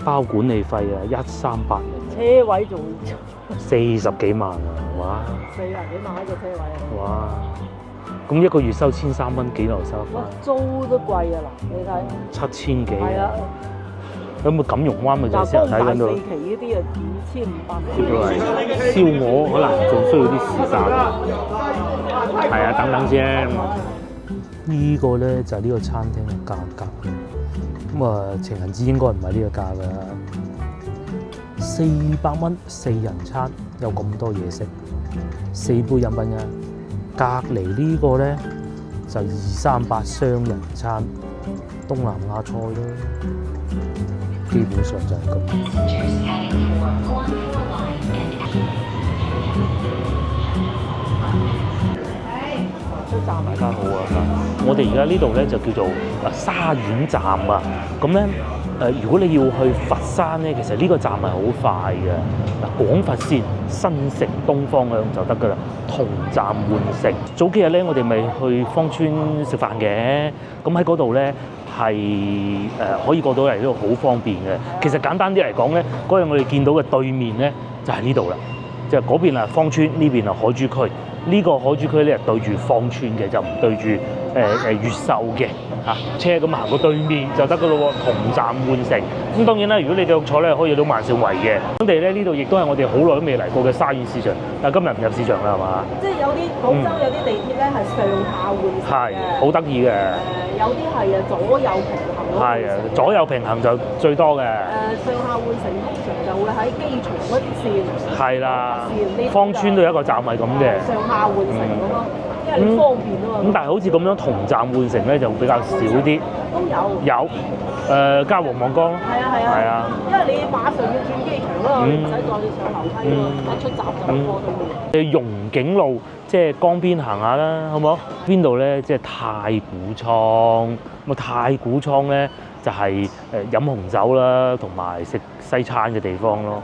包管理費啊，1380，車位仲40幾萬啊！哇40幾萬一個車位啊！哇！咁一個月收1300蚊，幾樓收哇，翻租都貴啊嗱，你睇？7000幾。係啊，咁啊，錦龍灣咪就係成日睇緊到。4期嗰啲啊，2500。都係燒鵝，可能仲需要啲時間。係啊，等等先。呢個咧就係呢個餐廳嘅價格。咁啊，情人節應該唔係呢個價㗎。400蚊4人餐，有咁多嘢食，4杯飲品啊。隔離呢個咧就238雙人餐，東南亞菜咯，基本上就係咁。大家好啊！我哋而家呢度咧就叫做沙苑站啊。咁咧如果你要去佛山咧，其實呢個站係好快嘅。嗱，廣佛線新城東方向就得㗎啦，同站換乘。早幾日咧，我哋咪去芳村食飯嘅，咁喺嗰度咧係可以過到嚟呢度好方便嘅。其實簡單啲嚟講咧，嗰日我哋見到嘅對面咧就係呢度啦，即係嗰邊係芳村，呢邊係海珠區。呢個海珠區咧係對住芳村嘅，就唔對住越秀嘅嚇。車咁行過對面就得㗎咯喎，同站換乘。咁當然啦，如果你繼續坐咧，可以去到萬勝圍嘅。我哋咧呢度亦都係我哋好耐都未嚟過嘅沙苑市場，但係今日唔入市場啦，係嘛？即係有啲廣州有啲地鐵咧係上下換乘嘅，係好得意嘅。有啲係啊左右平衡咯。係啊，左右平衡就最多嘅。上下換乘通常就會喺機場嗰啲線。係啦，芳村都有一個站係咁嘅。上下換乘咁咯，因為你方便啊嘛。咁但係好似咁樣同站換乘咧就比較少啲。都有。有。嘉禾望崗。係啊係啊。係啊。因為你馬上要轉機場嗰度，你唔使再上樓梯咯，一出閘就過到面。容景路即係江邊行下啦，好唔好？邊度咧？即係太古倉。咁啊，太古倉咧就係飲紅酒啦，同埋食西餐嘅地方咯。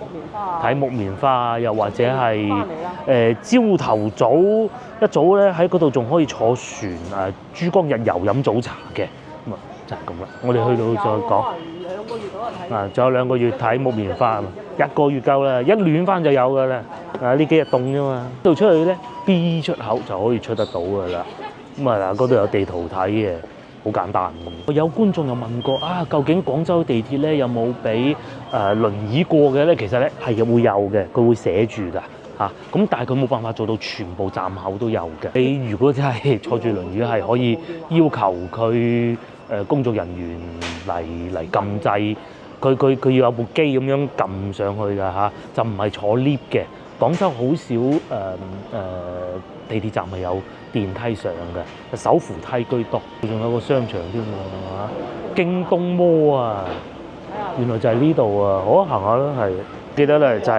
睇木棉花啊，又或者係朝頭早一早咧喺嗰度仲可以坐船珠江日遊飲早茶嘅。咁啊就係咁啦。我哋去到再講。2個月到睇。仲有2個月睇木棉花啊嘛，1個月夠啦，一暖翻就有㗎啦。呢幾日凍啫嘛，呢度出去咧 B 出口就可以出得到㗎啦。咁啊嗱，嗰度有地圖睇嘅。好簡單。有觀眾又問過啊，究竟廣州地鐵咧有冇俾輪椅過嘅咧？其實咧係會有嘅，佢會寫住㗎嚇。咁但係佢冇辦法做到全部站口都有嘅。你如果真係坐住輪椅，係可以要求佢工作人員嚟撳掣，佢要有部機咁樣撳上去㗎嚇，就唔係坐 lift 嘅。廣州好少地鐵站係有電梯上嘅，手扶梯居多，仲有個商場添喎，係嘛？京東摩啊，原來就係呢度啊，好行下啦，係。記得咧就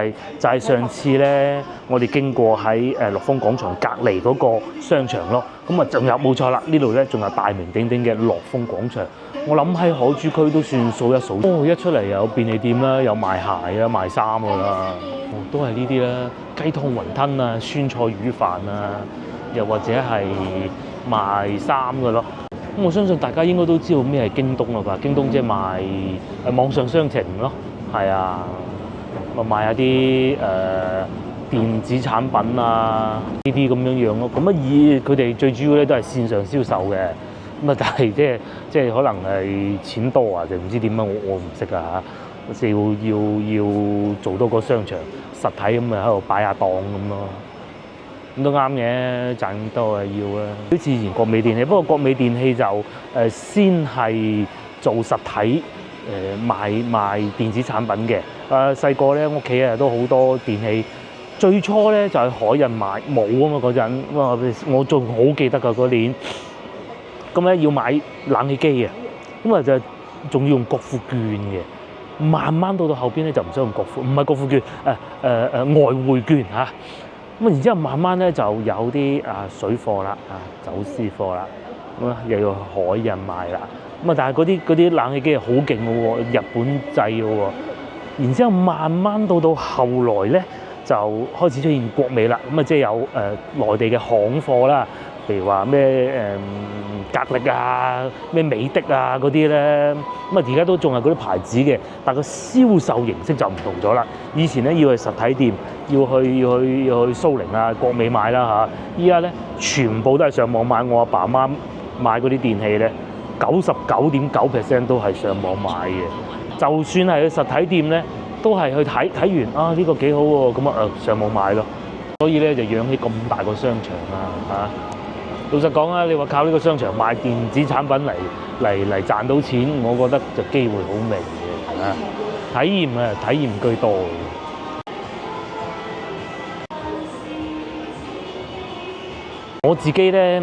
係上次咧，我哋經過喺樂豐廣場隔離嗰個商場咯，咁啊仲有冇錯啦？呢度咧仲有大名鼎鼎嘅樂豐廣場，我諗喺海珠區都算數一數。一出嚟有便利店啦，有賣鞋啊、賣衫㗎啦，都係呢啲啦，雞湯雲吞啊、酸菜魚飯啊。又或者係賣衫嘅咯，咁我相信大家應該都知道咩係京東啦吧？京東即係賣網上商城咯，係啊，賣下啲電子產品啊呢啲咁樣樣咯。咁啊以佢哋最主要咧都係線上銷售嘅，咁啊但係即係可能係錢多啊，就唔知點樣，我唔識啊嚇，要做多個商場實體咁啊喺度擺下檔咁咯。咁都啱嘅，賺咁多係要啦。好似以前國美電器，不過國美電器就先係做實體賣電子產品嘅。細個咧屋企都好多電器，最初咧就係海印買冇啊嘛嗰陣，我仲好記得㗎嗰年。咁咧要買冷氣機啊，咁啊就仲要用國庫券嘅。慢慢到後邊咧就唔使用國庫，唔係國庫券，外匯券嚇。咁然之後慢慢咧就有啲水貨啦，走私貨啦，咁啊又要海印賣啦，咁啊但係嗰啲冷氣機係好勁嘅喎，日本製嘅喎，然之後慢慢到後來咧就開始出現國美啦，咁啊即係有內地嘅行貨啦，譬如話咩格力啊、咩美的啊嗰啲咧，咁啊而家都仲係嗰啲牌子嘅，但個銷售形式就唔同咗啦。以前咧要去實體店，要去蘇寧啊、國美買啦嚇，依家咧全部都係上網買。我阿爸阿媽買嗰啲電器咧，99.9% 都係上網買嘅。就算係去實體店咧，都係去睇完啊呢個幾好喎，咁啊上網買咯。所以咧就養起咁大個商場啊嚇！老實講啊，你話靠呢個商場賣電子產品嚟賺到錢，我覺得就機會好微嘅啊！體驗居多。我自己咧，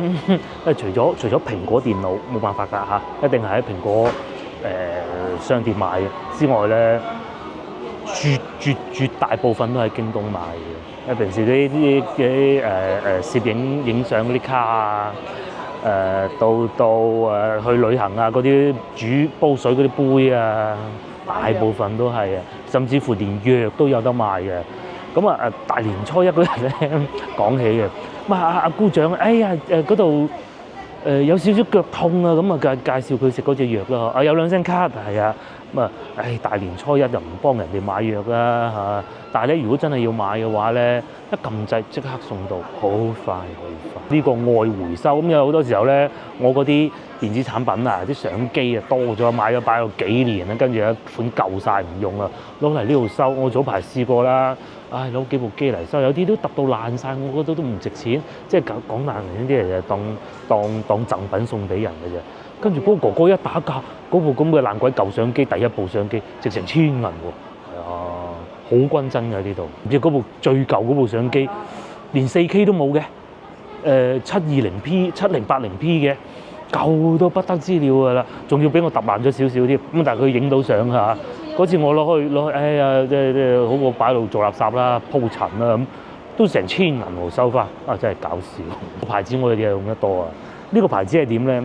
除咗蘋果電腦冇辦法㗎嚇，一定係喺蘋果商店買嘅之外咧，絕大部分都喺京東買嘅。平時啲攝影相嗰啲卡啊，到去旅行啊嗰啲煮煲水嗰啲杯啊，大部分都係啊，甚至乎連藥都有得賣嘅。咁啊大年初一嗰日咧講起嘅，咁阿姑丈，哎呀嗰度有少少腳痛啊，咁啊介紹佢食嗰隻藥咯，啊有2張卡係啊，咁啊大年初一就唔幫人哋買藥啦嚇。但係咧，如果真係要買嘅話咧，一撳掣即刻送到，好快好快。呢個愛回收咁有好多時候咧，我嗰啲電子產品啊，啲相機啊多咗，買咗擺咗幾年啦，跟住有一款舊晒唔用啦，攞嚟呢度收。我早排試過啦，攞幾部機嚟收，有啲都揼到爛晒，我覺得都唔值錢，即係講難聽啲嚟就當贈品送俾人嘅啫。跟住嗰個哥哥一打價，嗰部咁嘅爛鬼舊相機，第一部相機值成1000銀喎，係啊！好均真嘅呢度，唔知嗰部最舊嗰部相機，連4K 都冇嘅，720P、7080P 嘅，舊到不得之了㗎啦，仲要俾我揼爛咗少少添。咁但係佢影到相嚇，嗰次我攞去，哎呀，即好過擺度做垃圾啦、鋪塵啦咁，都成1000銀喎收翻，啊真係搞笑！個牌子我哋用得多啊，呢個牌子係點咧？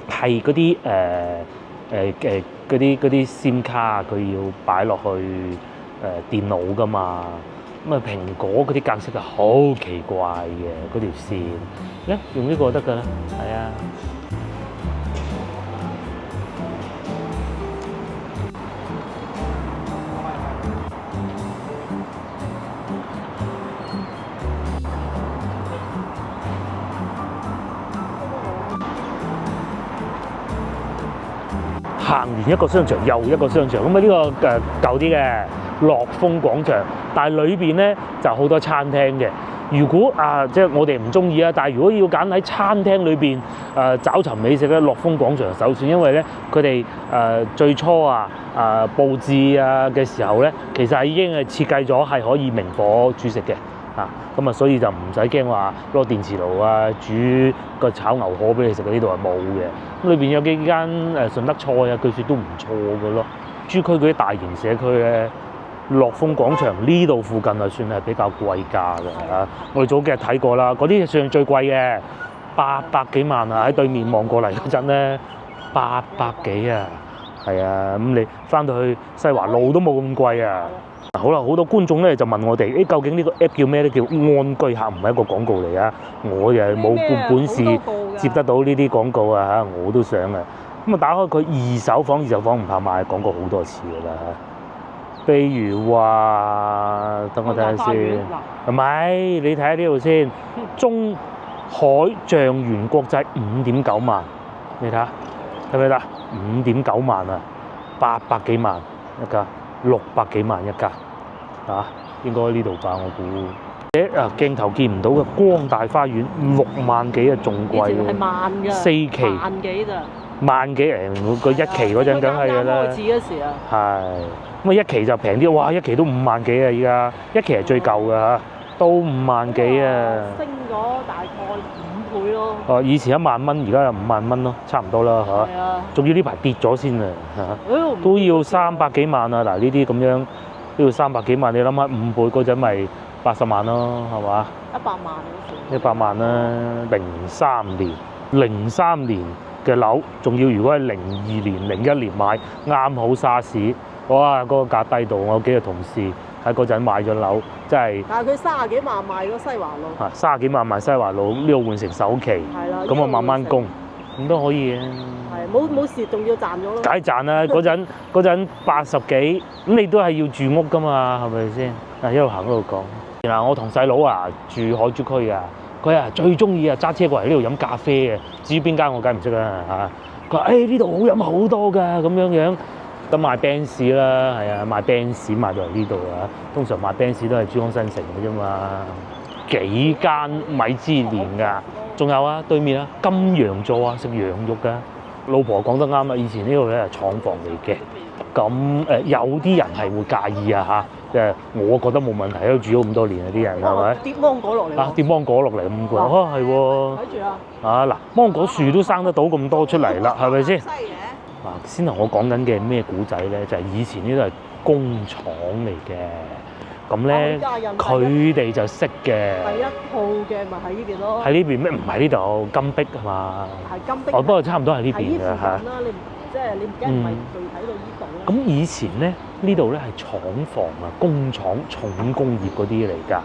係嗰啲嗰啲 SIM 卡佢要擺落去。電腦㗎嘛，咁啊蘋果嗰啲格式係好奇怪嘅嗰條線，用呢個得㗎啦，係啊。行完一個商場又一個商場，咁啊呢個舊啲嘅樂豐廣場，但係裏邊咧就好多餐廳嘅。如果即係我哋唔中意啊，但係如果要揀喺餐廳裏邊找尋美食咧，樂豐廣場首選，因為咧佢哋最初佈置嘅時候咧，其實已經係設計咗係可以明火煮食嘅。咁啊，所以就唔使驚話攞電磁爐煮個炒牛河俾你食，呢度係冇嘅。咁裏邊有幾間順德菜據說都唔錯嘅咯。珠區嗰啲大型社區咧，樂豐廣場呢度附近算係比較貴價嘅。我哋早幾日睇過啦，嗰啲算最貴嘅，800幾萬啊！喺對面望過嚟嗰陣咧，800幾啊，係啊，咁你翻到去西華路都冇咁貴啊！好啦，好多觀眾咧就問我哋，究竟呢個 app 叫咩咧？叫安居客，唔係一個廣告嚟啊！我又冇本事接得到呢啲廣告啊，我都想啊。咁啊，打開佢二手房唔怕買，講過好多次㗎啦。譬如話，等我睇下先，係咪？你睇下呢度先，中海象園國際5.9萬，你睇下，睇唔睇得？5.9萬啊，800幾萬一家，600幾萬一家。應該呢度吧，我估。鏡頭見唔到嘅光大花園6萬幾啊，仲貴喎。係萬㗎。4期。萬幾咋？萬幾個1期嗰陣梗係㗎啦。開始嗰時啊。係。咁1期就平啲，哇！1期都5萬幾啊，依家1期係最舊㗎嚇，都5萬幾啊。升咗大概5倍咯。以前1萬蚊，而家就5萬蚊咯，差唔多啦嚇。係啊。仲要呢排跌咗先啊嚇。都要300幾萬啊！嗱，呢啲咁樣。都要300幾萬，你諗下5倍嗰陣咪80萬咯，係嘛？100萬嗰時。100萬啦，03年嘅樓，仲要如果係02年、01年買，啱好沙士，哇！嗰、個價低到，我有幾個同事喺嗰陣買咗樓，真係但係佢30幾萬賣咗西華路，嚇30幾萬買西華路，呢度換成首期，係啦，咁我慢慢供，咁都可以嘅。係冇事，仲要賺咗咯。梗係賺啦！嗰陣80幾，咁你都係要住屋噶嘛，係咪先？啊，一路行一路講。嗱，我同細佬啊住海珠區啊，佢啊最中意啊揸車過嚟呢度飲咖啡嘅。至於邊間我梗係唔識啦嚇。佢話：呢度好飲好多㗎，咁樣樣。咁賣 Benz 啦，係啊，賣 Benz 賣到嚟呢度啊。通常賣 Benz 都係珠江新城嘅啫嘛。幾間米芝蓮㗎，仲有啊對面啊金羊座啊食羊肉㗎。老婆講得啱啊，以前呢度咧係廠房嚟嘅。咁有啲人係會介意啊嚇，我覺得冇問題，喺度住咗咁多年啊啲人係咪？跌芒果落嚟啊，跌芒果落嚟咁貴，啊係喎。睇住啊！啊嗱，芒果樹都生得到咁多出嚟啦，係咪先？西嘅。啊，先頭我講緊嘅咩古仔咧，就係以前呢度係工廠嚟嘅，咁咧佢哋就識嘅。第一套嘅咪喺呢邊咯。喺呢邊咩？唔係呢度金碧係嘛？係金碧。哦，不過差唔多係呢邊嘅嚇。啦，你即係你唔驚唔係具體到呢度咧。咁以前咧呢度咧係廠房啊、工廠、重工業嗰啲嚟㗎。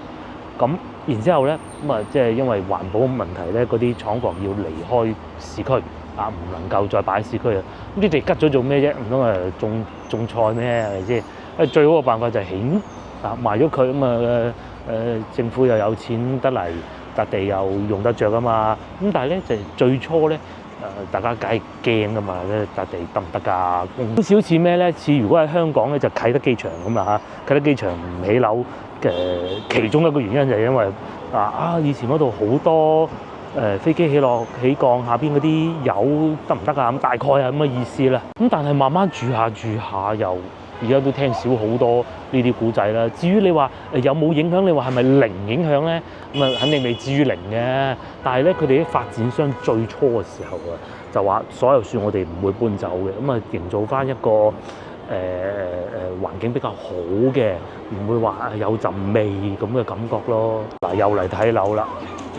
咁然之後咧咁啊，即係因為環保問題咧，嗰啲廠房要離開市區啊，唔能夠再擺喺市區啊。咁你哋吉咗做咩啫？唔通種菜咩？係咪先？最好嘅辦法就係起啊，賣咗佢咁啊政府又有錢得嚟，笪地又用得着啊嘛。咁但係咧就最初咧。大家梗係驚噶嘛，笪地得唔得㗎？咁少似咩咧？似如果喺香港咧，就啟德機場咁啊嚇！啟德機場唔起樓嘅其中一個原因就係因為以前嗰度好多飛機起落起降下邊嗰啲油得唔得啊？咁大概係咁嘅意思啦。咁但係慢慢住下又而家都聽少好多呢啲古仔啦。至於你話有冇影響？你話係咪零影響咧？咁啊，肯定未至於零嘅。但係咧，佢哋啲發展商最初嘅時候啊，就話所有樹我哋唔會搬走嘅，咁啊營造翻一個環境比較好嘅，唔會話有陣味咁嘅感覺咯。嗱，又嚟睇樓啦！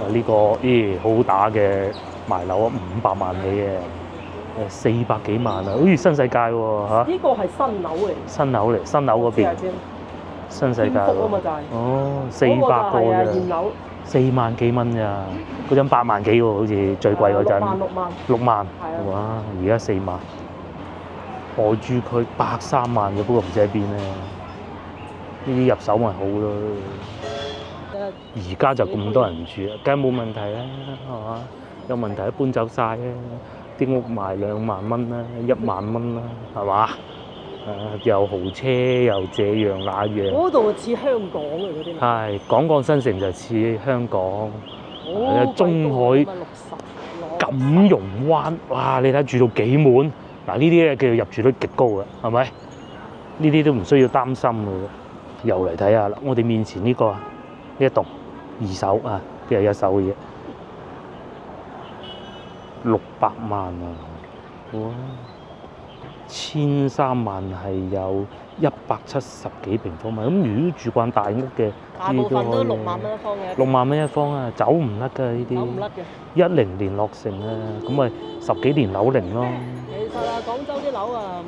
呢個好好打嘅賣樓啊，500萬起嘅，400幾萬啊，好似新世界喎嚇！呢個係新樓嚟。新樓嗰邊。新世界喎。啊嘛就係。哦，400個啫。現樓。4萬幾蚊咋？嗰陣8萬幾喎，好似最貴嗰陣。6萬。係啊。哇！而家4萬。海珠區103萬嘅，不過唔知喺邊咧。呢啲入手咪好咯。而家就咁多人住，梗係冇問題啦，係嘛？有問題都搬走晒啦，啲屋賣2萬蚊啦，1萬蚊啦，係嘛？又豪車又這樣那樣。嗰度似香港嘅嗰啲。係港港新城就似香港，中海錦榕灣，哇！你睇住到幾滿，嗱呢啲咧叫做入住率極高嘅，係咪？呢啲都唔需要擔心嘅。又嚟睇下啦，我哋面前呢個呢一棟2手啊，啲係1手嘅嘢，600萬啊！哇，1300萬係有170幾平方米。咁如果住慣大屋嘅，大部分都6萬蚊一方嘅。6萬蚊一方啊，走唔甩㗎呢啲。走唔甩嘅。10年落成啊，咁咪10幾年樓齡咯。其實啊，廣州啲樓啊，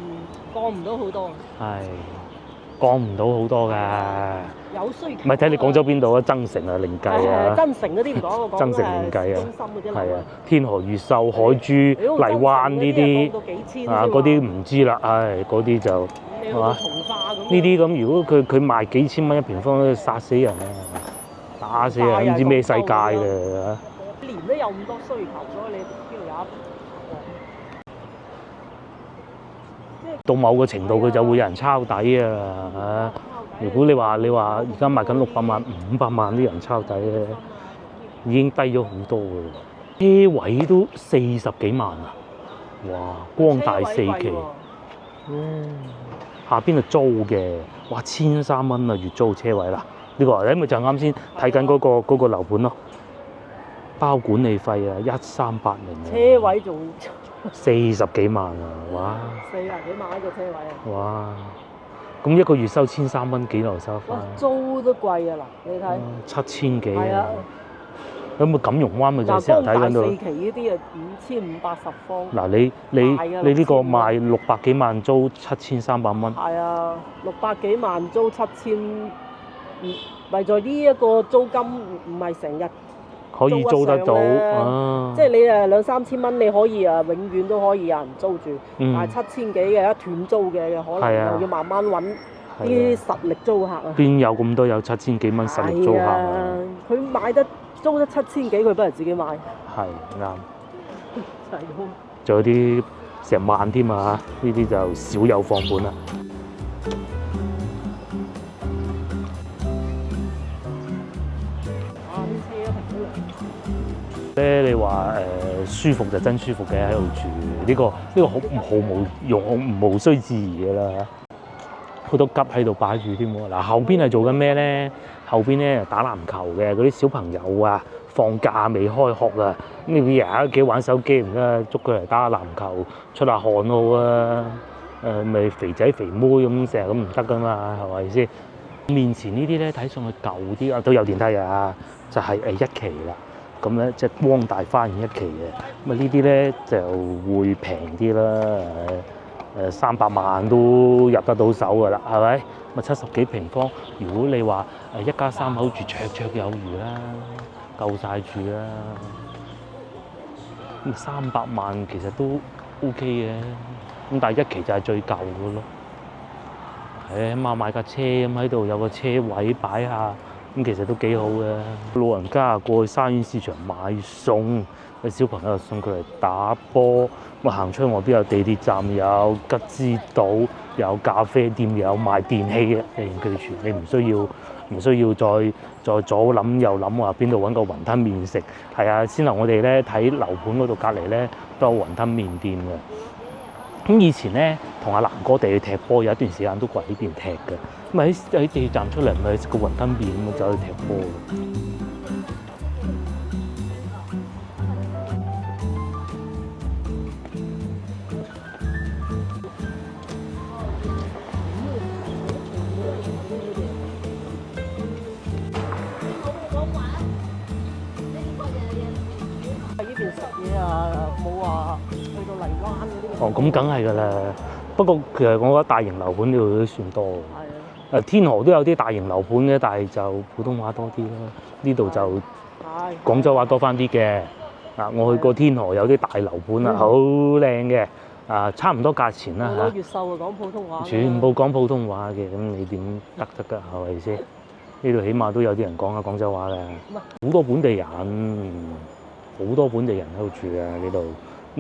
降唔到好多。係。降唔到好多㗎，有需求。咪睇你廣州邊度啊？增城啊，另計啊。增城嗰啲唔講，我講增城另計啊。中心嗰啲樓。係啊，天河越秀、海珠、荔灣呢啲啊，嗰啲唔知啦，唉，嗰啲就係嘛？呢啲咁，如果佢賣幾千蚊一平方，殺死人啊！打死人，唔知咩世界㗎。年都有咁多需求，所以你邊度有一？到某個程度，佢就會有人抄底啊！如果你話而家賣緊600萬、500萬啲人抄底咧，已經低咗好多㗎啦。車位都40幾萬啊！哇，光大4期，下邊係租嘅，哇，1300蚊啊，月租車位啦。呢個你咪就啱先睇緊嗰個樓盤咯，包管理費啊，1380啊。車位仲40幾萬啊！哇，40幾萬一個車位啊！哇，咁一個月收1300蚊，幾樓收翻？租都貴啊嗱，你睇7000幾啊！係啊，咁咪錦榕灣咪就係先頭睇緊到。嗱，4期呢啲啊5580方。嗱你呢個賣600幾萬租7300蚊。係啊，600幾萬租7000，咪在呢一個租金唔係成日可以租得到即係你2-3千蚊，你可以永遠都可以有人租住。但係7000幾嘅一斷租嘅，可能又要慢慢揾啲實力租客啊。邊有咁多有7000幾蚊實力租客啊？佢租得7000幾，佢不如自己買。係啱。係咯。仲有啲成萬添啊！呢啲就少有放盤啦。你話舒服就真舒服嘅，喺度住呢個毫無用無需置疑嘅啦。好多吉喺度擺住添喎。嗱，後邊係做緊咩咧？後邊咧打籃球嘅嗰啲小朋友啊，放假未開學啊，咁你日日喺屋企玩手機唔得，捉佢嚟打下籃球，出下汗好啊。咪肥仔肥妹咁成日咁唔得噶嘛，係咪先？面前呢啲咧睇上去舊啲啊，都有電梯啊，就係1期啦。咁咧即係光大花園1期嘅，咁啊呢啲咧就會平啲啦，300萬都入得到手㗎啦，係咪？咁啊70幾平方，如果你話一家3口住綽綽有餘啦，夠晒住啦。咁300萬其實都 OK 嘅，咁但係1期就係最舊嘅咯。起碼買架車咁喺度有個車位擺下。咁其實都幾好嘅，老人家過去沙園市場買餸，啲小朋友送佢嚟打波，咁行出外邊有地鐵站，有吉之島，有咖啡店，有賣電器嘅，一應俱全。你唔需要再左諗右諗話邊度揾個雲吞麵食。係啊，先頭我哋咧睇樓盤嗰度隔離咧都有雲吞麵店嘅。咁以前咧同阿南哥哋去踢波，有一段時間都過嚟呢邊踢嘅。咁喺地鐵站出嚟，咪食個雲吞麵咁走去踢波。喺呢邊食嘢啊，冇話去到荔灣嗰啲。哦，咁梗係㗎啦。不過其實我覺得大型樓盤呢度都算多嘅。天河都有啲大型樓盤嘅，但係就普通話多啲咯。呢度就廣州話多翻啲嘅。我去過天河有啲大樓盤啊，好靚嘅。差唔多價錢啦嚇。越秀講普通話。全部講普通話嘅，咁你點得㗎？係咪先？呢度起碼都有啲人講下廣州話嘅。好多本地人，好多本地人喺度住啊！呢度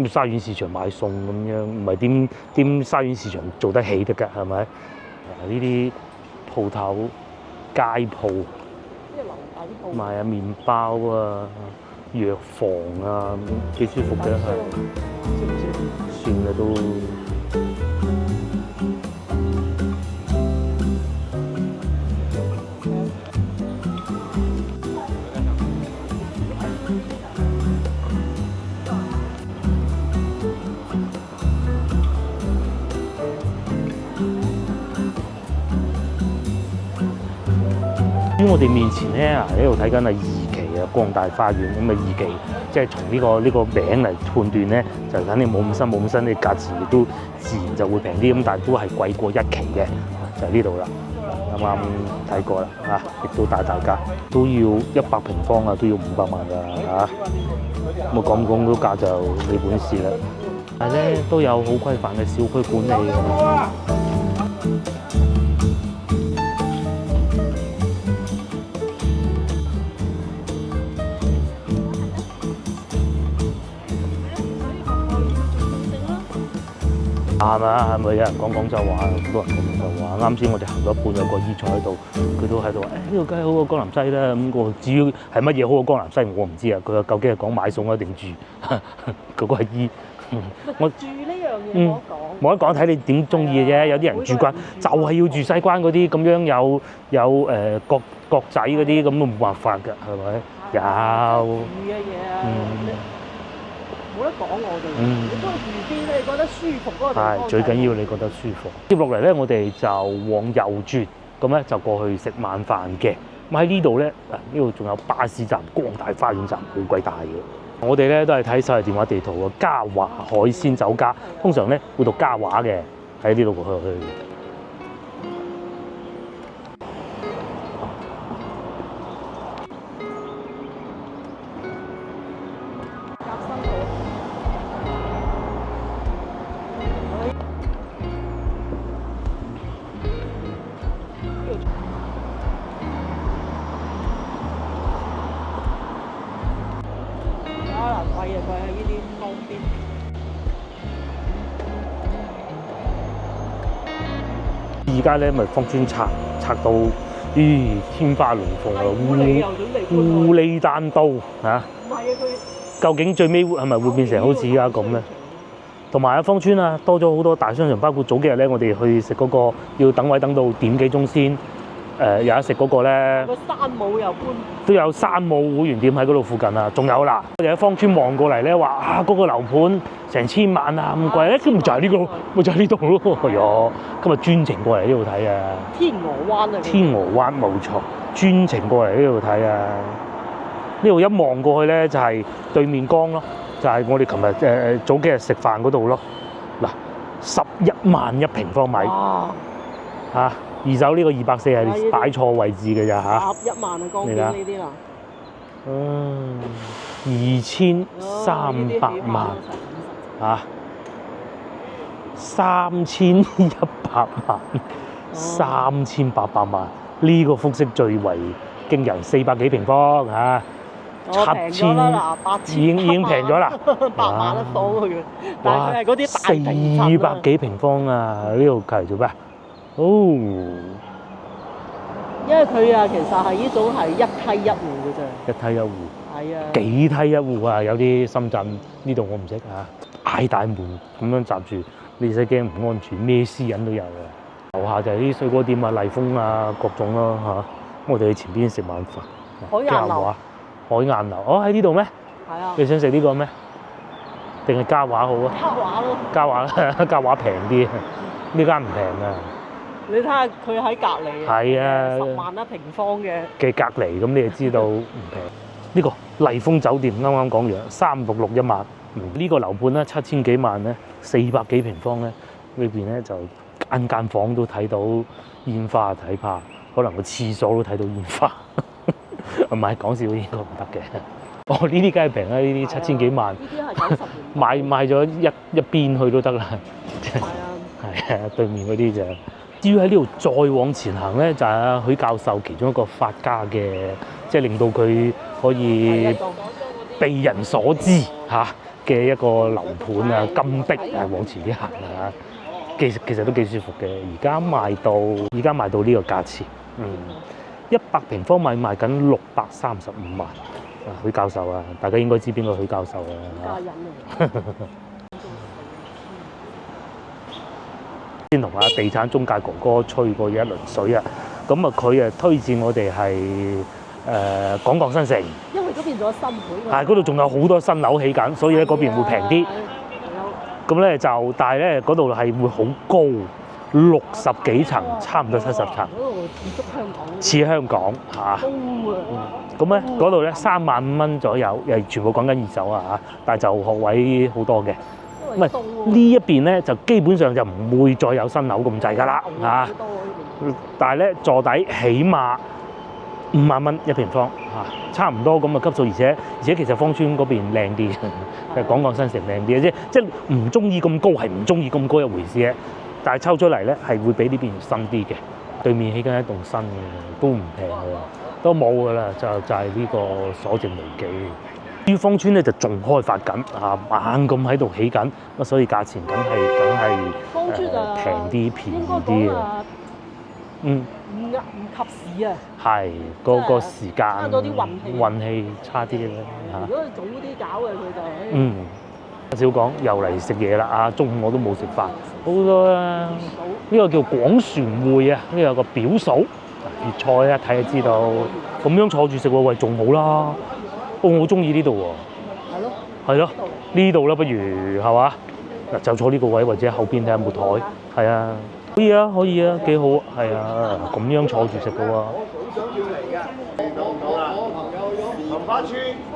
咁沙園市場買餸咁樣，唔係點沙園市場做得起得㗎？係咪？呢啲鋪頭街鋪，賣下麵包啊、藥房啊，幾舒服嘅係。算啦都。喺我哋面前咧，喺度睇緊係2期啊，光大花園咁啊2期，即係從呢個名嚟判斷咧，就肯定冇咁新，啲價錢亦都自然就會平啲，咁但係都係貴過1期嘅，就係呢度啦。啱啱睇過啦，亦都帶大家都要100平方啊，都要500萬㗎嚇。咁啊講到價就你本事啦。但係咧都有好規範嘅小區管理嘅。係咪有人講廣州話？好多人講廣州話。啱先我哋行咗一半，有個姨坐喺度，佢都喺度話：呢度梗係好過江南西啦。咁我至於係乜嘢好過江南西，我唔知啊。佢究竟係講買餸啊定住？嗰個係姨。我住呢樣嘢冇得講，睇你點中意嘅啫。有啲人住慣就係要住西關嗰啲咁樣有角仔嗰啲，咁都冇辦法㗎，係咪？有住嘅嘢啊。冇得講我哋，你中意住邊咧？你覺得舒服嗰個地方。係最緊要你覺得舒服。接落嚟咧，我哋就往右轉，咁咧就過去食晚飯嘅。咁咁喺呢度咧，呢度仲有巴士站、光大花園站，好鬼大嘅。我哋咧都係睇手提電話地圖嘅嘉華海鮮酒家，通常咧會讀嘉華嘅，喺呢度去。貴啊，貴喺呢啲江邊。而家咧咪芳村拆到，天花龍鳳啊，烏哩單刀嚇。唔係啊，佢究竟最尾係咪會變成好似而家咁咧？同埋芳村啊，多咗好多大商場，包括早幾日咧，我哋去食嗰個要等位等到點幾鐘先。有得食嗰個咧，個山姆又搬，都有山姆會員店喺嗰度附近啊，仲有啦，我哋喺芳村望過嚟咧，話嗰個樓盤成千萬啊咁貴咧，咁咪就係呢個，咪就係呢度咯。係啊，今日專程過嚟呢度睇啊！天鵝灣啊！天鵝灣冇錯，專程過嚟呢度睇啊！呢度一望過去咧，就係對面江咯，就係我哋琴日早幾日食飯嗰度咯。嗱，11萬一平方米嚇。二手呢個240係擺錯位置嘅咋嚇，11萬啊，江邊呢啲啦。2300萬嚇，3100萬，3800萬，呢個複式最為驚人，400幾平方嚇，7000已經平咗啦，8萬一方佢，但係佢係嗰啲大平層400幾平方啊！呢度嚟做咩？哦，因為佢啊，其實係呢種係一梯一戶嘅啫。一梯一戶。係啊。幾梯一戶啊？有啲深圳呢度我唔識嚇，大大門咁樣閘住，你使驚唔安全，咩私隱都有嘅。樓下就係啲水果店啊、麗豐啊各種咯嚇。我哋去前邊食晚飯。海晏樓。海晏樓，喺呢度咩？係啊。你想食呢個咩？定係嘉華好啊？嘉華咯。嘉華平啲，呢間唔平啊。你睇下佢喺隔離，係啊，10萬一平方嘅隔離，咁你就知道唔平。呢個麗豐酒店啱啱講完，366一晚。呢個樓盤咧7000幾萬咧，400幾平方咧，裏邊咧就間房都睇到煙花，睇怕可能個廁所都睇到煙花。唔係講笑，應該唔得嘅。哦，呢啲梗係平啦，呢啲7000幾萬。呢啲係90年。買咗一邊去都得啦。係啊。係啊，對面嗰啲就。至於喺呢度再往前行咧，就係許教授其中一個發家嘅，即係令到佢可以被人所知嚇嘅一個樓盤啊，金碧啊，往前啲行啊，其實都幾舒服嘅。而家賣到呢個價錢，100平方米賣緊635萬。許教授啊，大家應該知邊個許教授啊？家人嚟。先同地產中介哥哥吹過一輪水啊，咁啊佢推薦我哋係廣鋼新城，因為嗰邊仲有新盤。係嗰度仲有好多新樓起緊，所以咧嗰邊會平啲。咁咧但係咧嗰度係會好高，60幾層，差唔多70層。嗰度似香港嚇。咁咧嗰度咧35000蚊左右，又全部講緊二手啊嚇，但係就學位好多嘅。唔係呢一邊咧，就基本上就唔會再有新樓咁滯㗎啦嚇。但係咧座底起碼5萬蚊一平方嚇，差唔多咁嘅級數，而且其實芳村嗰邊靚啲嘅，廣鋼新城靚啲嘅，即係唔中意咁高係唔中意咁高一回事嘅。但係抽出嚟咧係會比呢邊新啲嘅。對面起緊一棟新嘅，都唔平嘅，都冇㗎啦，就係呢個所剩無幾。至於芳村咧就仲開發緊嚇，猛咁喺度起緊，咁所以價錢梗係平啲便宜啲嘅。唔及時啊！係個時間差咗啲運氣差啲啦嚇。如果早啲搞嘅佢就少講又嚟食嘢啦啊！中午我都冇食飯，好多啦。呢個叫廣船會啊，呢個有個表嫂粵菜啊，睇就知道。咁樣坐住食喎，喂仲好啦。我好中意呢度喎。係咯，呢度啦，不如係嘛？嗱，就坐呢個位或者後邊睇下木台。係啊。可以啊，可以啊，幾好，係啊，咁樣坐住食嘅喎。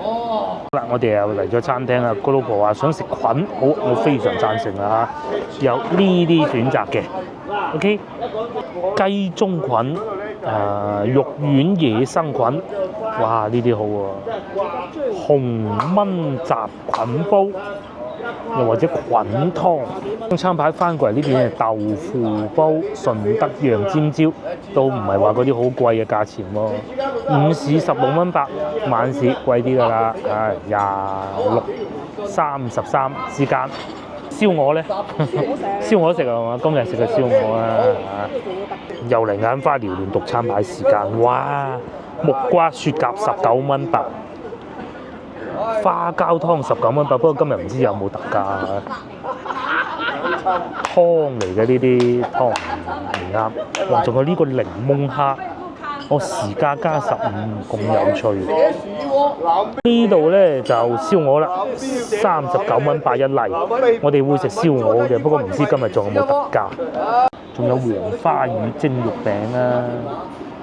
好啦，我哋又嚟咗餐廳啦。個老婆話想食菌，好，我非常贊成啦嚇，有呢啲選擇嘅。OK， 雞中菌、肉丸野生菌，哇，呢啲好喎、紅燜雜菌煲，又或者菌湯。餐牌翻過嚟呢邊係豆腐煲、順德洋尖椒，都唔係話嗰啲好貴嘅價錢喎。午市16蚊8，晚市貴啲㗎啦，26、33之間。燒鵝咧，燒鵝食啊嘛，今日食嘅燒鵝啊，又嚟眼花撩亂讀餐牌時間，哇！木瓜雪蛤19蚊8，花膠湯19蚊8，不過今日唔知有冇特價啊。湯嚟嘅呢啲湯唔啱，哇！仲有呢個檸檬蝦，我時價加15，咁有趣。呢度咧就燒鵝啦，39蚊8一例。我哋會食燒鵝嘅，不過唔知今日仲有冇特價。仲有黃花魚蒸肉餅啊，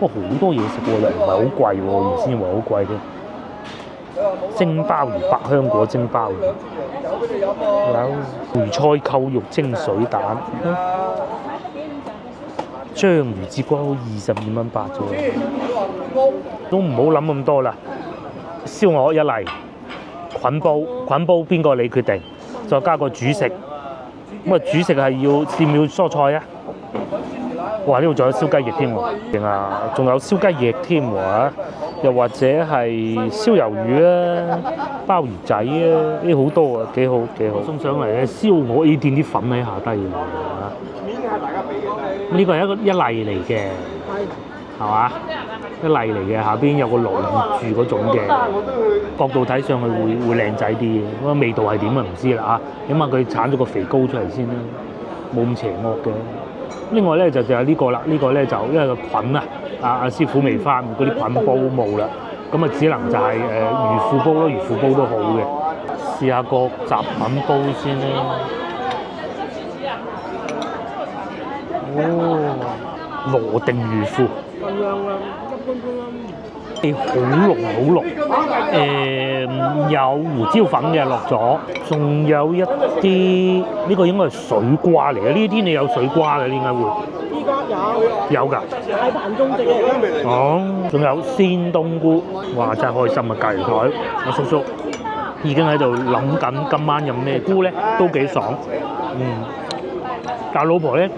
不過好多嘢食喎，又唔係好貴喎，原先以為好貴添。蒸鮑魚百香果蒸鮑魚，有梅菜扣肉蒸水蛋，章魚節瓜22蚊8啫喎，都唔好諗咁多啦。燒鵝一例，菌煲邊個你決定，再加個主食。咁啊主食係要蔬菜啊！哇！呢度仲有燒雞翼添喎，勁啊！仲有燒雞翼添喎，又或者係燒魷魚啊、鮑魚仔啊，呢好多啊，幾好幾好。送上嚟嘅燒鵝要墊啲粉喺下低嘅喎，呢個係一例嚟嘅，係嘛？一例嚟嘅，下邊有個爐住嗰種嘅，角度睇上去會靚仔啲嘅，咁啊味道係點啊唔知啦嚇，起碼佢剷咗個肥膏出嚟先啦，冇咁邪惡嘅。另外咧就係呢個啦，呢個咧就因為個菌啊，阿師傅未翻，嗰啲菌煲冇啦，咁啊只能就係魚腐煲咯，魚腐煲都好嘅。試下個雜品煲先啦。哦，羅定魚腐。咁樣啦，一般般啦。好濃，有胡椒粉嘅落咗，仲有一啲呢個應該係水瓜嚟嘅。呢啲天氣有水瓜嘅，點解會？依家有㗎，大棚種植嘅而家。哦，仲有鮮冬菇，哇！真係開心啊！隔離台，我叔叔已經喺度諗緊今晚飲咩菇咧，都幾爽。但係老婆咧，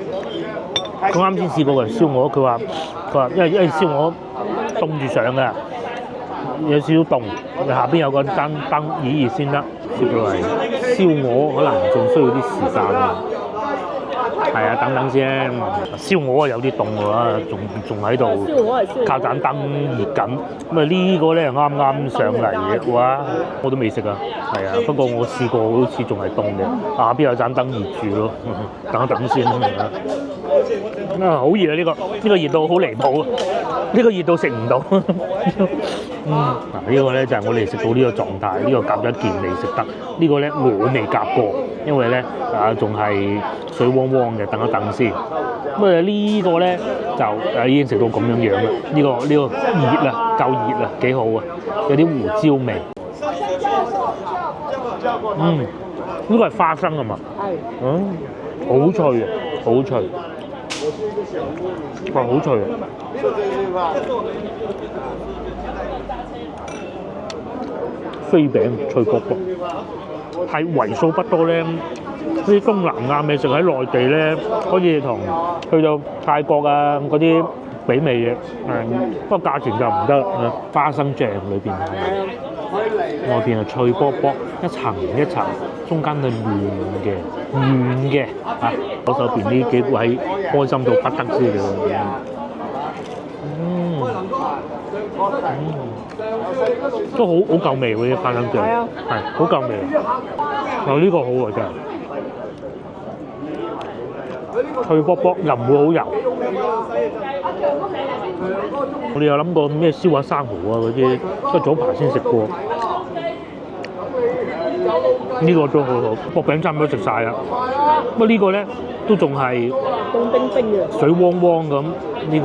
佢啱先試過嘅燒鵝，佢話因為燒鵝凍住上㗎。有少少凍，下邊有個燈熱先得，接落嚟燒鵝可能仲需要啲時間。係啊，等等先。燒鵝啊有啲凍喎，仲喺度靠盞燈熱緊。咁啊呢個咧啱啱上嚟嘅，哇！我都未食啊。係啊，不過我試過好似仲係凍嘅，下邊有盞燈熱住咯。等一等先啦。好熱啊！呢個熱到好離譜啊！呢個熱到食唔到。呢個咧就係我哋食到呢個狀態，呢個夾咗一件未食得，呢個咧我未夾過，因為咧仲係水汪汪嘅，等一等先。咁啊呢個咧就已經食到咁樣樣啦，呢個熱啦，夠熱啦，幾好啊，有啲胡椒味。呢個係花生啊嘛，好脆啊，好脆，哇，好脆啊！飛餅脆卜卜，係為數不多咧。啲東南亞美食喺內地咧，可以同去到泰國啊嗰啲媲美嘅，不過價錢就唔得啦。花生醬裏邊係外邊係脆卜卜，一層一層，中間係嫩嘅啊！我手邊呢幾位開心到不得之了。都好夠味喎啲花生醬，係好夠味。呢個好喎真係，脆卜卜又唔會好油。我哋有諗過咩燒下生蠔啊嗰啲，不過早排先食過。呢個都好好，薄餅差唔多食晒啦。不過呢個咧都仲係凍冰冰嘅。水汪汪咁，呢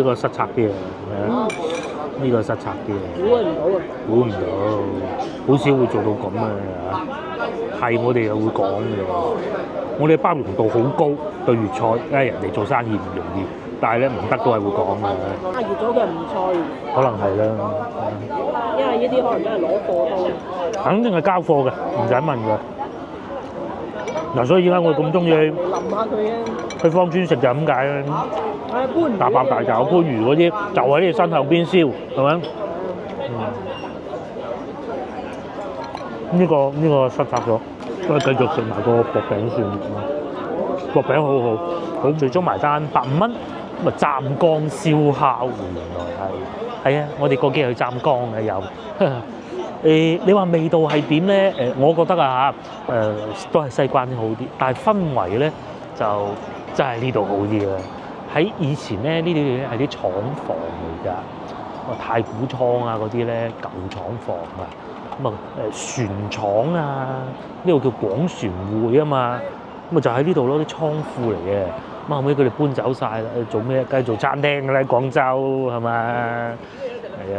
個失策啲啊，呢個失策啲啊，估唔到啊！估唔到，好少會做到咁啊嚇。係我哋又會講嘅，我哋包容度好高對粵菜，因為人哋做生意唔容易，但係咧唔得都係會講嘅。加熱咗嘅唔錯，可能係啦，因為呢啲可能都係攞貨多。肯定係交貨嘅，唔使問嘅。嗱，所以而家我咁中意淋下佢嘅。去芳村食就咁解啦。番禺大白大閘番禺嗰啲就喺你身後邊燒，係咪？呢個失策咗，我繼續食埋個薄餅算。薄餅好好，好最終埋單150蚊，咁啊湛江燒烤原來係啊！我哋過幾日去湛江嘅有。你話味道係點咧？我覺得啊都係西關好啲，但係氛圍咧就真係呢度好啲啦。喺以前咧，呢啲嘢係啲廠房嚟㗎，太古倉啊嗰啲咧舊廠房啊，咁啊船廠啊，呢個叫廣船會啊嘛，咁啊就喺呢度咯，啲倉庫嚟嘅。咁後尾佢哋搬走晒啦，做咩？梗係做餐廳㗎啦，廣州係咪？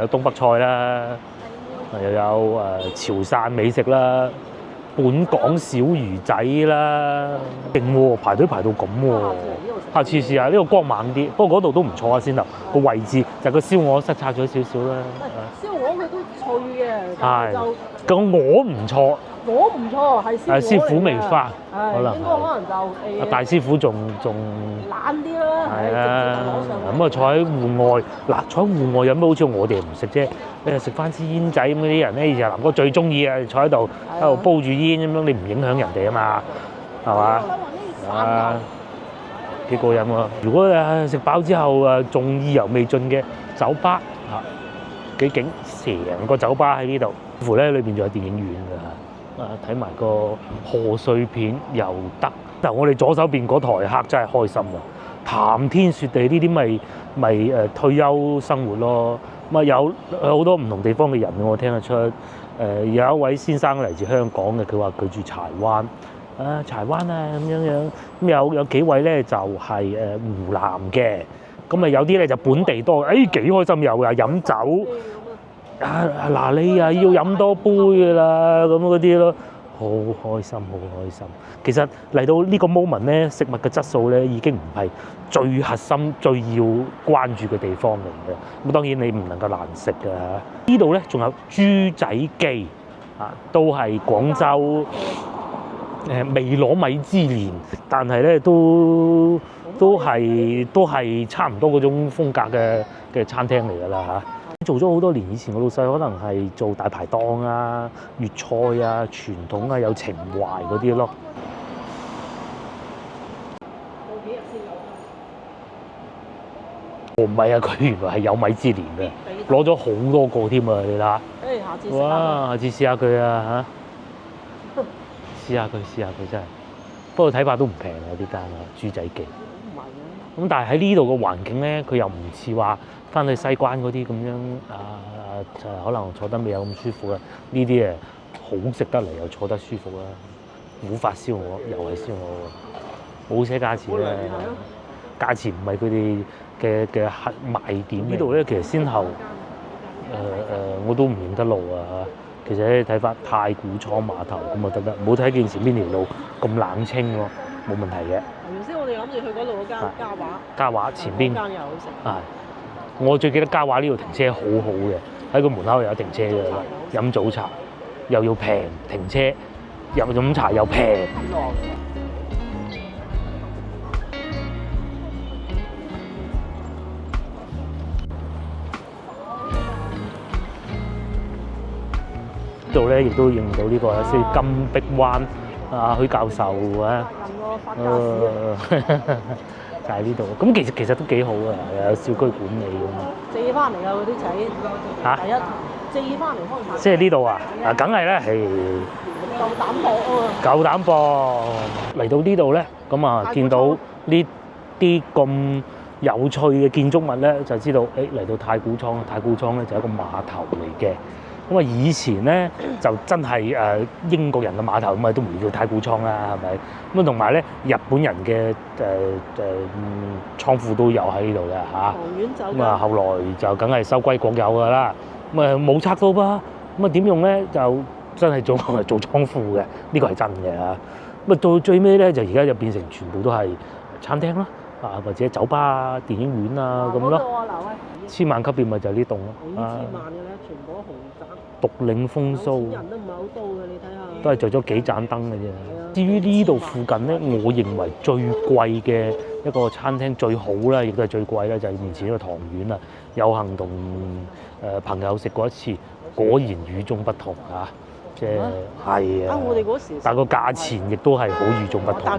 有東北菜啦，又有潮汕美食啦，本港小魚仔啦，勁喎，排隊排到咁喎。下次試下呢個光猛啲，不過嗰度都唔錯啊，先頭個位置就個燒鵝失策咗少少啦。燒鵝佢都脆嘅，但係就個鵝唔錯，鵝唔錯，係師傅未翻，可能就大師傅仲懶啲啦。係啊，咁啊坐喺戶外，嗱坐喺戶外有咩好處？我哋唔食啫，你又食翻支煙仔咁嗰啲人咧，以前南哥最中意啊，坐喺度煲住煙咁樣，你唔影響人哋啊嘛，係嘛？啊！幾過癮喎！如果食飽之後仲意猶未盡嘅酒吧幾勁，成個酒吧喺呢度，似乎咧裏邊仲有電影院㗎，睇埋個賀歲片又得。但係我哋左手邊嗰台客真係開心啊！談天說地呢啲咪退休生活咯。咁啊有好多唔同地方嘅人我聽得出。有一位先生嚟自香港嘅，佢話佢住柴灣。柴灣啊咁樣，咁有幾位咧就係湖南嘅，咁啊有啲咧就本地多，幾開心又飲酒，嗱你啊要飲多杯㗎啦，咁嗰啲咯，好開心好開心。其實嚟到呢個 moment 咧，食物嘅質素咧已經唔係最核心、最要關注嘅地方嚟嘅。咁當然你唔能夠難食㗎。呢度咧仲有豬仔記都係廣州。未攞米芝蓮，但係咧都係差唔多嗰種風格嘅餐廳嚟㗎啦嚇。做咗好多年，以前個老細可能係做大排檔啊、粵菜啊、傳統啊、有情懷嗰啲咯。唔係啊，佢原來係有米芝蓮嘅，攞咗好多個添啊！你睇下，下次哇，下次試下佢啊嚇！試下佢真係，不過睇怕都唔平啊！呢間豬仔記。咁但係喺呢度嘅環境咧，佢又唔似話翻去西關嗰啲咁樣就可能坐得未有咁舒服啦。呢啲好食得嚟又坐得舒服啦。古法燒鵝又係燒鵝，冇寫價錢咧，價錢唔係佢哋嘅賣點。呢度咧其實先後我都唔認得路啊。其實咧睇翻太古倉碼頭咁啊得，唔好睇件前邊條路咁冷清咯，冇問題嘅。原先我哋諗住去嗰度嗰間嘉華前邊間又好食。我最記得嘉華呢度停車好好嘅，喺個門口有停車嘅，飲早茶又要平，停車飲茶又平。呢度咧亦都認到呢個即係金碧灣許教授啊，就喺呢度。咁其實都幾好啊，有小區管理咁啊。借翻嚟啊嗰啲仔第一借翻嚟開埋。即係呢度啊！梗係咧，係夠膽搏啊！夠膽搏嚟到呢度咧，咁啊見到呢啲咁有趣嘅建築物咧，就知道嚟到太古倉。太古倉咧就係一個碼頭嚟嘅。咁啊，以前咧就真係英國人嘅碼頭咁啊，都唔叫太古倉啦，係咪？咁啊，同埋咧日本人嘅倉庫都有喺呢度嘅嚇。唐苑酒咁啊，後來就梗係收歸國有㗎啦。咁啊冇拆到噃，咁啊點用咧？就真係做倉庫嘅，呢個係真嘅嚇。咁啊到最尾咧，就而家就變成全部都係餐廳啦，啊或者酒吧、電影院啊咁咯。千萬級別咪就係呢棟咯。幾千萬嘅咧，全部都豪宅。獨領風騷。人都唔係好多嘅，你睇下。都係着咗幾盞燈嘅啫。至於呢度附近咧，我認為最貴嘅一個餐廳最好啦，亦都係最貴啦，就係面前呢個唐苑啦。有幸同朋友食過一次，果然與眾不同啊！即係係啊，我哋嗰時，但個價錢亦都係好與眾不同嘅。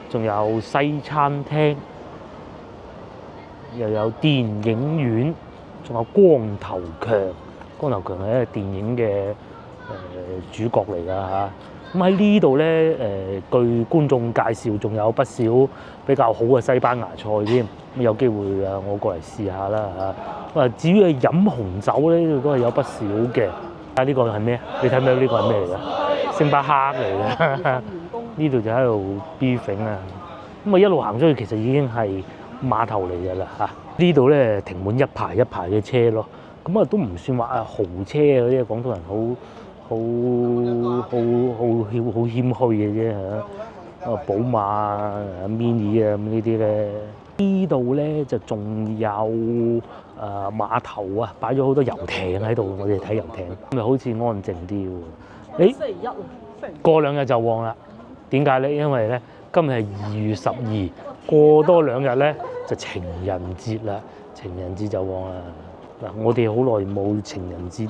仲有西餐廳，又有電影院，仲有光頭強。光頭強係一個電影嘅主角嚟㗎嚇。咁喺呢度咧據觀眾介紹，仲有不少比較好嘅西班牙菜添。咁有機會啊，我過嚟試下啦嚇。咁啊，至於係飲紅酒咧，呢度都係有不少嘅。啊，呢個係咩？你睇唔睇呢個係咩嚟㗎？星巴克嚟嘅。呢度就喺度 beefing 啊。咁啊一路行出去，其實已經係碼頭嚟㗎啦嚇。呢度咧停滿一排一排嘅車咯。咁啊都唔算話豪車嗰啲，廣東人好謙虛嘅啫嚇。啊寶馬啊 Mini 啊咁呢啲咧。呢度咧就仲有碼頭啊，擺咗好多遊艇喺度，我哋睇遊艇，咁咪好似安靜啲喎。星期一啊，過兩日就旺啦。點解咧？因為咧今日係2月12，過多2日咧就情人節啦。情人節就旺啦。嗱，我哋好耐冇情人節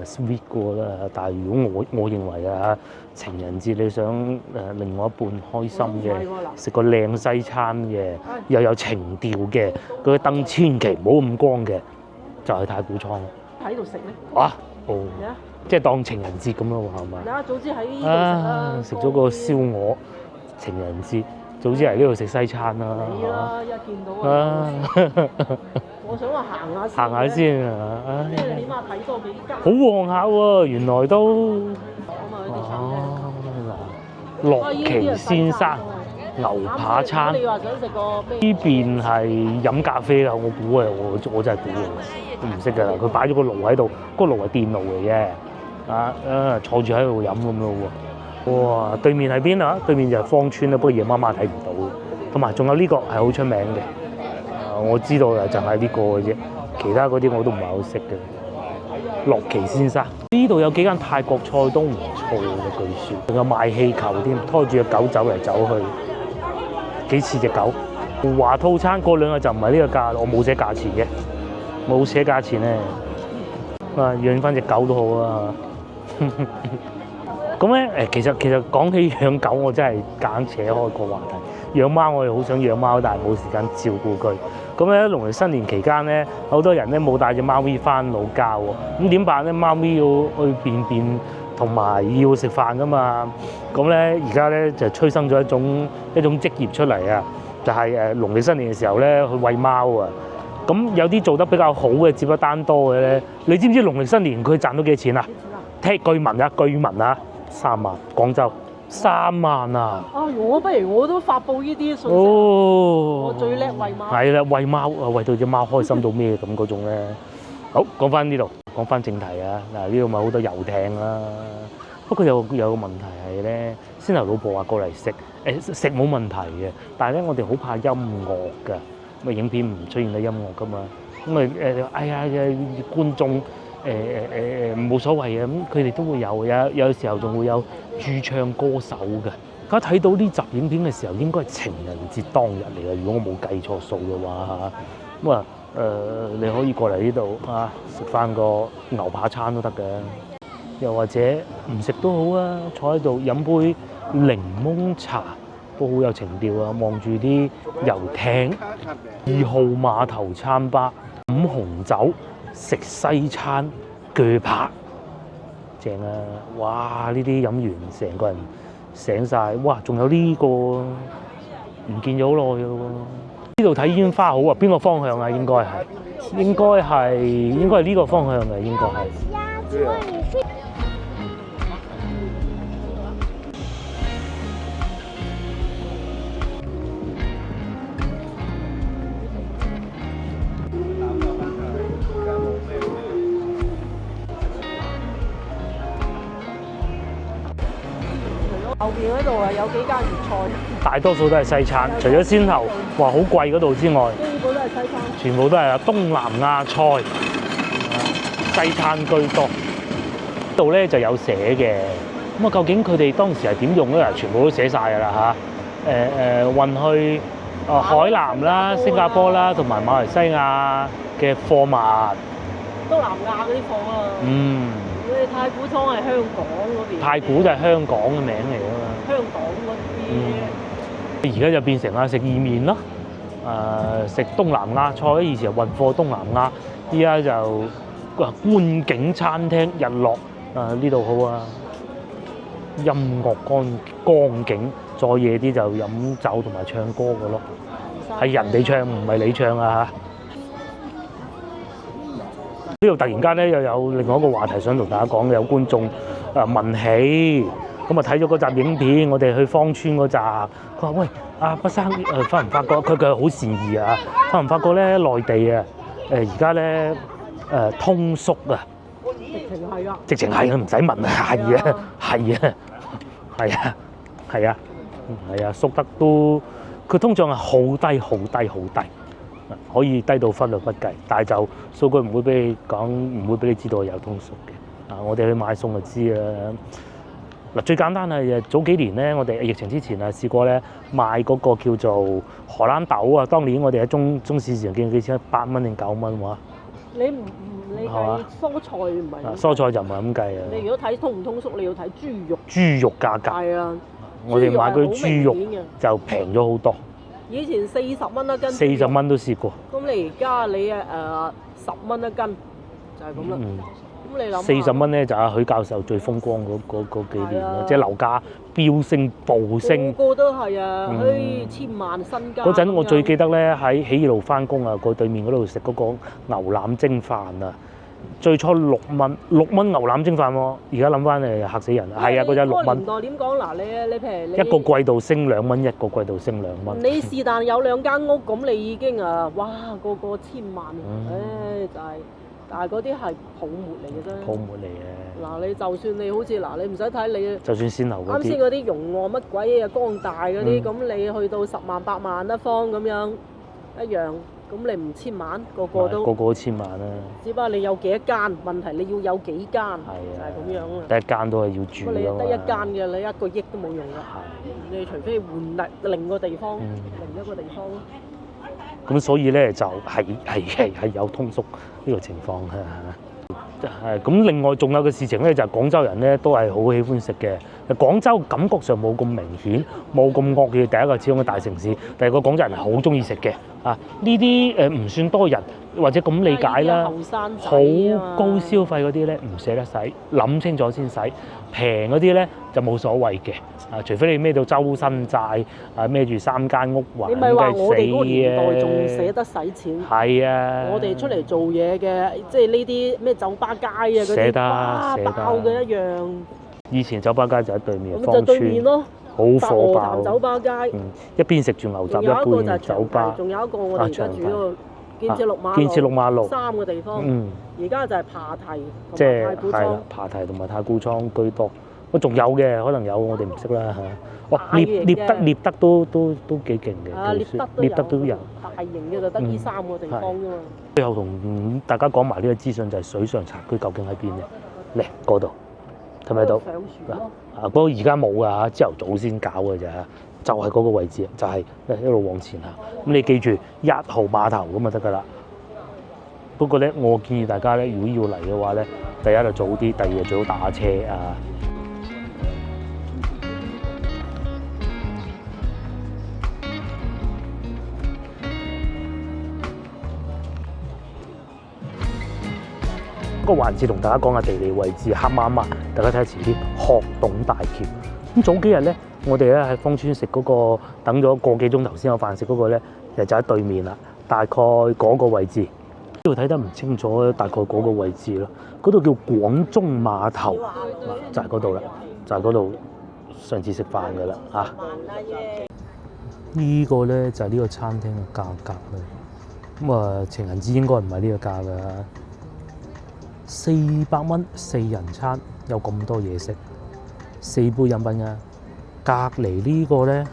sweet 過啦。但係如果我認為啊，情人節你想另外一半開心嘅，食個靚西餐嘅，又有情調嘅，嗰啲燈千祈唔好咁光嘅，就係太古倉。喺度食咧？啊，哦，即係當情人節咁咯喎，係嘛？啊，早知喺呢度食啦。食咗個燒鵝，情人節，早知嚟呢度食西餐啦。係啦，一見到啊！我想話行下先啊！即係起碼睇多幾間。好旺下喎，原來都。樂奇先生牛扒餐。你話想食個咩？呢邊係飲咖啡啦，我估啊，我真係估啊，都唔識㗎啦。佢擺咗個爐喺度，嗰個爐係電爐嚟嘅，坐住喺度飲咁咯喎。哇！對面係邊啊？對面就係芳村啦，不過夜媽媽睇唔到。同埋仲有呢個係好出名嘅。我知道嘅就係呢個嘅啫，其他嗰啲我都唔係好識嘅。樂奇先生呢度有幾間泰國菜都唔錯嘅，據說仲有賣氣球添，拖住隻狗走嚟走去，幾似隻狗。華套餐過2日就唔係呢個價，我冇寫價錢嘅，冇寫價錢咧。養翻隻狗都好啊。咁咧其實講起養狗，我真係夾硬扯開個話題。養貓我哋好想養貓，但係冇時間照顧佢。咁咧農曆新年期間咧，好多人咧冇帶隻貓咪翻老家喎。咁點辦咧？貓咪要去便便同埋要食飯噶嘛。咁咧而家咧就催生咗一種職業出嚟啊！就係農曆新年嘅時候咧去餵貓啊。咁有啲做得比較好嘅，接得單多嘅咧，你知唔知農曆新年佢賺到幾錢啊？聽據聞啊，3萬廣州。3萬啊！我不如我都發布呢啲信息。我最叻餵貓。係啦，餵貓餵到隻貓開心到咩咁嗰種咧。好，講翻呢度，講翻正題啊！嗱，呢度咪好多遊艇啦。不過有個問題係咧，先頭老婆話過嚟食冇問題嘅，但係咧我哋好怕音樂㗎。咁啊影片唔出現到音樂㗎嘛。咁啊哎呀觀眾。冇所謂嘅，咁佢哋都會有時候仲會有駐唱歌手嘅。而家睇到呢集影片嘅時候，應該係情人節當日嚟嘅，如果我冇計錯數嘅話。咁啊你可以過嚟呢度啊，食翻個牛扒餐都得嘅，又或者唔食都好啊，坐喺度飲杯檸檬茶都好有情調啊，望住啲遊艇。2號碼頭餐吧飲紅酒。食西餐鋸扒正啊！哇！呢啲飲完成個人醒晒。哇！仲有呢個唔見咗好耐嘅喎。呢度睇煙花好啊，邊個方向啊？應該係呢個方向嘅，應該係。後邊嗰度啊有幾間粵菜，大多數都係西餐，除咗先頭話好貴嗰度之外，基本都係西餐。全部都係東南亞菜，西餐居多。呢度咧就有寫嘅，咁啊究竟佢哋當時係點用咧？全部都寫晒㗎啦嚇。運去海南啦、新加坡啦，同埋馬來西亞嘅貨物。東南亞嗰啲貨啊。嗯。你太古倉係香港嗰邊。太古就係香港嘅名嚟㗎嘛。香港嗰啲。而家就變成啊食意麵咯，食東南亞菜。以前係運貨東南亞，依家就觀景餐廳日落呢度好啊，音樂光景，再夜啲就飲酒同埋唱歌㗎咯，係人哋唱唔係你唱啊嚇！呢度突然間咧又有另外一個話題想同大家講，有觀眾問起，咁啊睇咗嗰集影片，我哋去芳村嗰集，佢話喂阿北生發唔發覺佢好善意啊，發唔發覺咧內地啊而家咧通縮啊，直情係啊，唔使問啊，係啊，縮得都佢通脹係好低。可以低到忽略不計，但係就數據唔會俾你講，唔會俾你知道有通縮嘅。我哋去買餸就知啦。嗱，最簡單係早幾年咧，我哋疫情之前試過咧買嗰個叫做荷蘭豆啊。當年我哋喺中市場見幾錢？8蚊定9蚊喎？你計蔬菜唔係？蔬菜就唔係咁計啊。你如果睇通唔通縮，你要睇豬肉。豬肉價格係啊，我哋買嗰啲豬肉就平咗好多。以前40蚊一斤，40蚊都試過。咁你而家你10蚊一斤，就係咁啦。咁你諗40蚊咧就係許教授最風光嗰幾年咯，即係樓價飆升暴升。個個都係啊，千萬身家。嗰陣我最記得咧喺起義路翻工啊，過對面嗰度食嗰個牛腩蒸飯啊。最初6蚊牛腩蒸飯喎，而家諗翻嚟嚇死人。係啊，嗰陣6蚊。年代點講嗱？你譬如你一個季度升2蚊，一個季度升2蚊。你是但有2間屋，咁你已經哇個千萬，就係，但係嗰啲係泡沫嚟嘅啫。泡沫嚟嘅。嗱，你就算你好似嗱，你唔使睇你。就算先樓嗰啲。啱先嗰啲融旺乜鬼啊，光大嗰啲，咁你去到10萬8萬一方咁樣一樣。咁你唔千萬，個個都千萬啦。只不過你有幾多間，問題你要有幾間，就係咁樣啦。第一間都係要住㗎嘛。你得一間嘅，你1個億都冇用㗎。你除非換另個地方，另一個地方。咁所以咧就係有通縮呢個情況嘅。咁另外仲有個事情咧，就係廣州人咧都係好喜歡食嘅。廣州感覺上冇咁明顯，冇咁惡嘅。第一個始終嘅大城市，第二個廣州人係好中意食嘅。呢啲唔算多人或者咁理解啦。好高消費嗰啲咧唔捨得使，諗清楚先使。平嗰啲咧就冇所謂嘅。除非你孭到周身債，孭住3間屋還，你咪話我哋嗰個年代仲捨得使錢？係啊！我哋出嚟做嘢嘅，即係呢啲咩酒吧街啊嗰啲，哇爆嘅一樣。以前酒吧街就喺對面，咁就對面咯，好火爆。白鵝潭酒吧街，一邊食住牛雜，一邊酒吧。仲有一個我哋而家住嗰個建設六馬路3個地方。而家就係琶醍同埋太古倉。琶醍同埋太古倉居多。仲有嘅，可能有我哋唔識啦嚇。獵德都幾勁嘅，獵德都有。大型嘅就得呢3個地方啫嘛。最後同大家講埋呢個資訊就係水上茶區究竟喺邊咧？嚟嗰度睇唔睇到？不過而家冇㗎嚇，朝頭早先搞嘅啫嚇，就係嗰個位置，就係一路往前行。咁你記住1號碼頭咁就得㗎啦。不過咧，我建議大家咧，如果要嚟嘅話咧，第一就早啲，第二就最好打車啊。個環節同大家講下地理位置，黑麻麻，大家睇下前邊鶴洞大橋。咁早幾日咧，我哋咧喺芳村食嗰個等咗個幾鐘頭先有飯食嗰個咧，其實就喺對面啦，大概嗰個位置。呢度睇得唔清楚，大概嗰個位置咯。嗰度叫廣中碼頭，就係嗰度啦，就係嗰度上次食飯嘅啦嚇。呢個咧就係呢個餐廳嘅價格啦。咁啊，情人節應該唔係呢個價㗎，400蚊4人餐，有咁多嘢食，4杯飲品啊。隔離呢個咧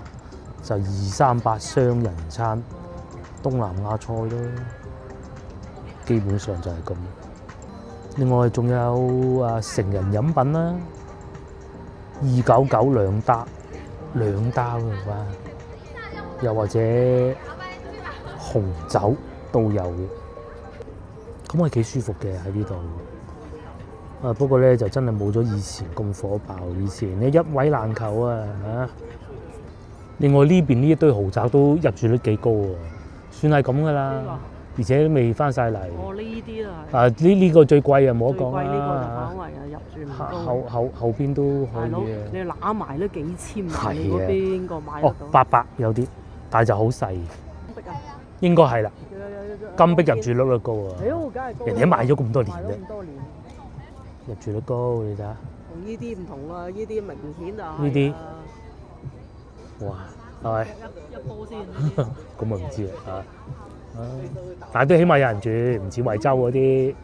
就238雙人餐，東南亞菜咯，基本上就係咁。另外仲有成人飲品啦，299兩打喎，又或者紅酒都有嘅，咁係幾舒服嘅喺呢度。不過咧就真係冇咗以前咁火爆，以前咧一位難求啊嚇。另外呢邊呢一堆豪宅都入住率幾高喎，算係咁噶啦，而且都未翻晒嚟。哦，呢啲啊呢個最貴啊，冇得講貴呢個就啦。反為啊，入住唔高。後邊都可大佬，以嘅。你揦埋都幾千萬，你係啊嗰邊個買得哦到？ ，800有啲，但係就好細，金碧啊！應該係啦。有金碧入住率都高啊，屌，梗係高啦。人哋都買咗咁多年買咗啫，咁多年，入住率高，你睇下。同呢啲唔同啊！呢啲明顯就係呢啲啊哇，係咪？一波先。咁啊唔知啊，但係都起碼有人住，唔似惠州嗰啲。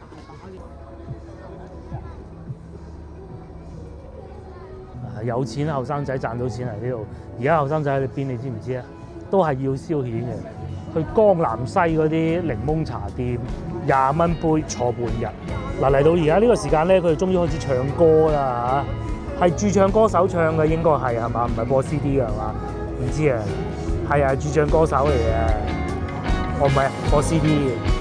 有錢後生仔賺到錢嚟呢度，而家後生仔喺邊你知唔知啊？都係要消遣嘅，去江南西嗰啲檸檬茶店，20蚊杯坐半日。嗱，嚟到而家呢個時間咧，佢哋終於開始唱歌啦嚇，係駐唱歌手唱嘅應該係嘛？唔係播 CD 嘅係嘛？唔知啊，係駐唱歌手嚟嘅，我唔係播 CD 嘅。